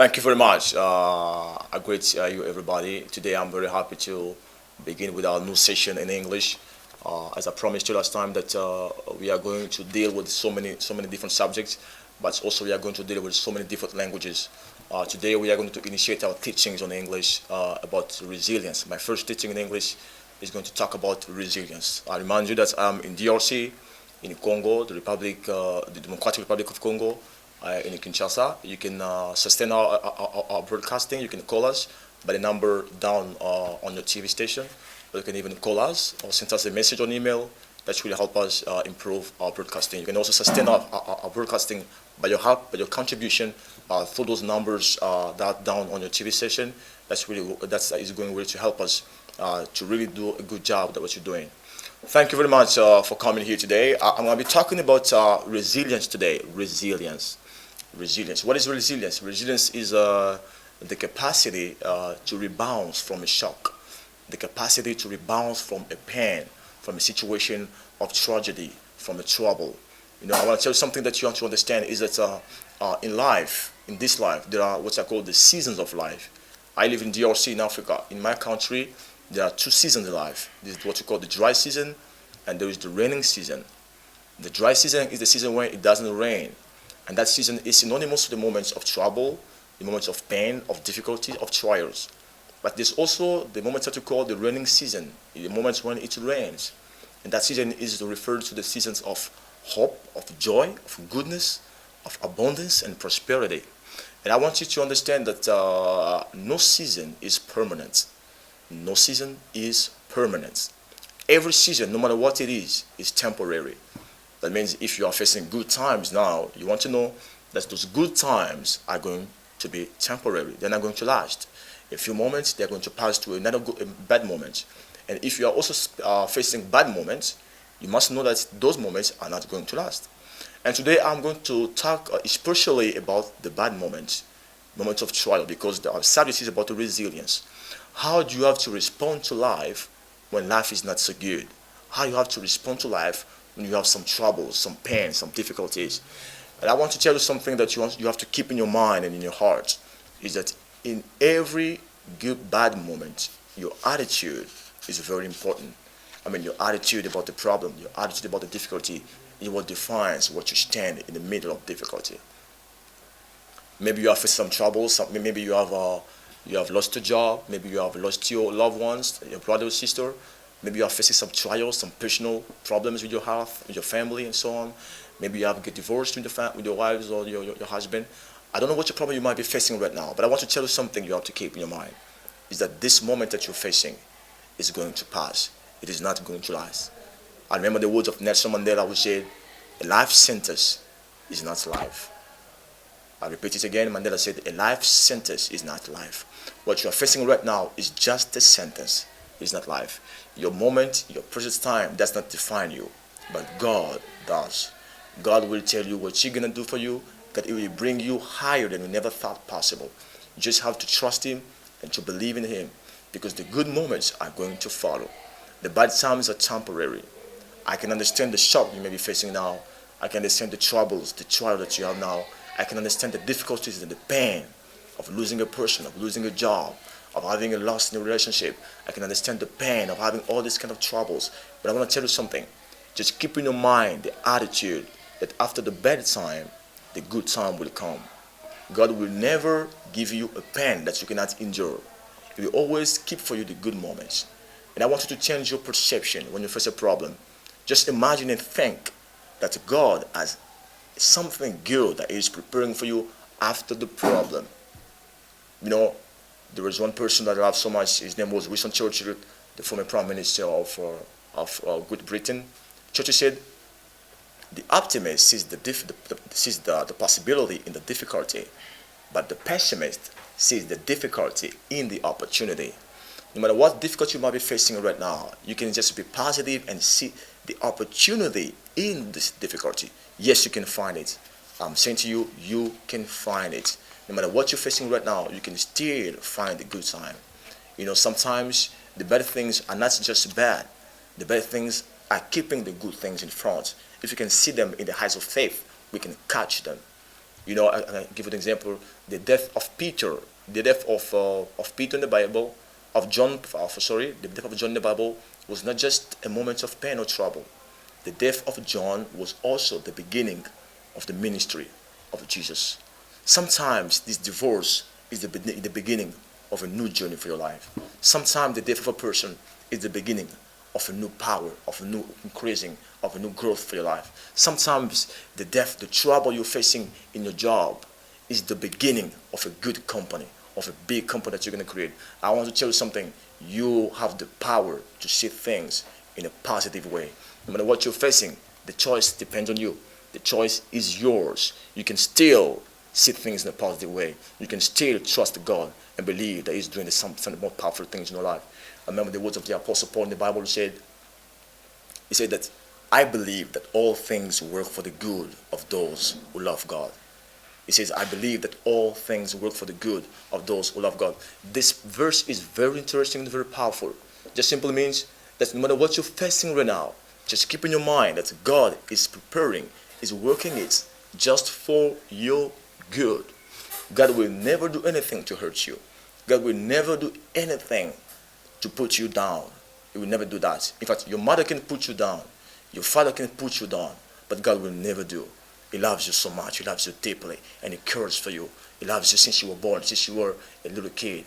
Thank you very much. I greet you everybody. Today I'm very happy to begin with our new session in English. As I promised you last time that we are going to deal with so many different subjects, but also we are going to deal with so many different languages. Today we are going to initiate our teachings on English about resilience. My first teaching in English is going to talk about resilience. I remind you that I'm in DRC, in Congo, the Democratic Republic of Congo, in Kinshasa. You can sustain our broadcasting. You can call us by the number down on your TV station. Or you can even call us or send us a message on email. That will help us improve our broadcasting. You can also sustain our broadcasting by your help, by your contribution through those numbers that down on your TV station. That is going really to help us to really do a good job at what you're doing. Thank you very much for coming here today. I'm going to be talking about resilience today. Resilience. What is resilience? Resilience is the capacity to rebound from a shock, the capacity to rebound from a pain, from a situation of tragedy, from a trouble. I want to tell you something that you have to understand is that in life, in this life, there are what I call the seasons of life. I live in DRC in Africa. In my country, there are two seasons in life. This is what you call the dry season, and there is the raining season. The dry season is the season when it doesn't rain. And that season is synonymous to the moments of trouble, the moments of pain, of difficulty, of trials. But there's also the moments that we call the raining season, the moments when it rains. And that season is referred to the seasons of hope, of joy, of goodness, of abundance and prosperity. And I want you to understand that no season is permanent. No season is permanent. Every season, no matter what it is temporary. That means if you are facing good times now, you want to know that those good times are going to be temporary. They're not going to last. In a few moments, they're going to pass to another bad moment. And if you are also facing bad moments, you must know that those moments are not going to last. And today I'm going to talk especially about the bad moments of trial, because the subject is about the resilience. How do you have to respond to life when life is not so good? How you have to respond to life when you have some troubles, some pain, some difficulties. And I want to tell you something that you have to keep in your mind and in your heart, is that in every bad moment, your attitude is very important. Your attitude about the problem, your attitude about the difficulty is what defines what you stand in the middle of difficulty. Maybe you have faced some troubles, maybe you have lost a job, maybe you have lost your loved ones, your brother or sister. Maybe you are facing some trials, some personal problems with your health, with your family, and so on. Maybe you have get divorced with your wives or your husband. I don't know what your problem you might be facing right now, but I want to tell you something you have to keep in your mind, is that this moment that you're facing is going to pass. It is not going to last. I remember the words of Nelson Mandela, who said, "A life sentence is not life." I repeat it again. Mandela said, "A life sentence is not life." What you are facing right now is just a sentence. It's not life. Your moment, your precious time does not define you, but God does. God will tell you what He's going to do for you, that it will bring you higher than you never thought possible. You just have to trust Him and to believe in Him, because the good moments are going to follow. The bad times are temporary. I can understand the shock you may be facing now. I can understand the troubles, the trial that you have now. I can understand the difficulties and the pain of losing a person, of losing a job, of having a loss in a relationship. I can understand the pain of having all these kind of troubles. But I want to tell you something. Just keep in your mind the attitude that after the bad time, the good time will come. God will never give you a pain that you cannot endure. He will always keep for you the good moments. And I want you to change your perception when you face a problem. Just imagine and think that God has something good that is preparing for you after the problem. There was one person that I love so much. His name was Winston Churchill, the former Prime Minister of Great Britain. Churchill said, "The optimist sees the possibility in the difficulty, but the pessimist sees the difficulty in the opportunity." No matter what difficulty you might be facing right now, you can just be positive and see the opportunity in this difficulty. Yes, you can find it. I'm saying to you, you can find it. No matter what you're facing right now, you can still find the good time. Sometimes the bad things are not just bad. The bad things are keeping the good things in front. If you can see them in the eyes of faith, we can catch them. You know, I give you an example: the death of Peter, the death of Peter in the Bible, of John. Sorry, the death of John in the Bible was not just a moment of pain or trouble. The death of John was also the beginning of the ministry of Jesus. Sometimes this divorce is the beginning of a new journey for your life. Sometimes the death of a person is the beginning of a new power, of a new increasing, of a new growth for your life. Sometimes the death, the trouble you're facing in your job is the beginning of a good company, of a big company that you're going to create. I want to tell you something. You have the power to see things in a positive way. No matter what you're facing, the choice depends on you. The choice is yours. You can still see things in a positive way. You can still trust God and believe that He's doing some more powerful things in your life. I remember the words of the Apostle Paul in the Bible. He said that, I believe that all things work for the good of those who love God. He says, I believe that all things work for the good of those who love God. This verse is very interesting and very powerful. Just simply means that no matter what you're facing right now, just keep in your mind that God is preparing, is working it just for your good. God will never do anything to hurt you. God will never do anything to put you down. He will never do that. In fact, your mother can put you down. Your father can put you down. But God will never do. He loves you so much. He loves you deeply. And He cares for you. He loves you since you were born, since you were a little kid.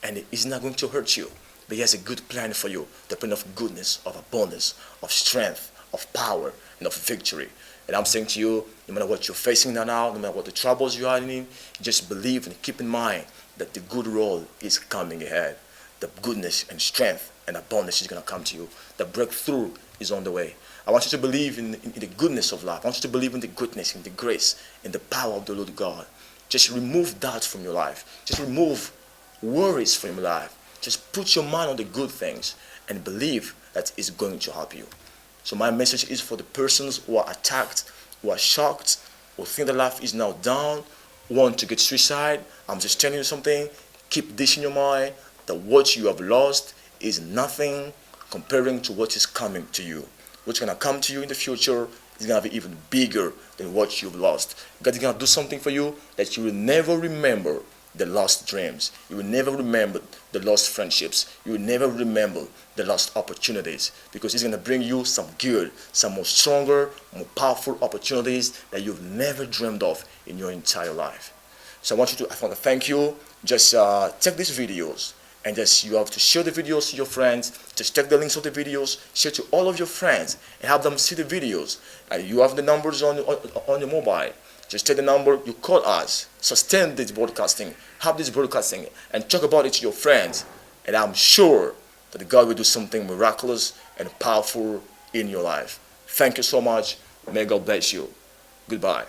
And He's not going to hurt you. But He has a good plan for you. The plan of goodness, of abundance, of strength, of power, and of victory. And I'm saying to you, no matter what you're facing now, no matter what the troubles you are in, just believe and keep in mind that the good road is coming ahead. The goodness and strength and abundance is going to come to you. The breakthrough is on the way. I want you to believe in the goodness of life. I want you to believe in the goodness, in the grace, in the power of the Lord God. Just remove doubts from your life. Just remove worries from your life. Just put your mind on the good things and believe that it's going to help you. So my message is for the persons who are attacked, who are shocked, who think that life is now down, want to get suicide. I'm just telling you something. Keep this in your mind, that what you have lost is nothing comparing to what is coming to you. What's going to come to you in the future is going to be even bigger than what you've lost. God is going to do something for you that you will never remember the lost dreams. You will never remember the lost friendships. You will never remember the lost opportunities, because He's going to bring you some good, some more stronger, more powerful opportunities that you've never dreamed of in your entire life. So I want to thank you. Just take these videos and just you have to share the videos to your friends. Just take the links of the videos, share to all of your friends, and have them see the videos. You have the numbers on your mobile. Just take the number, you call us, sustain this broadcasting, have this broadcasting, and talk about it to your friends. And I'm sure that God will do something miraculous and powerful in your life. Thank you so much. May God bless you. Goodbye.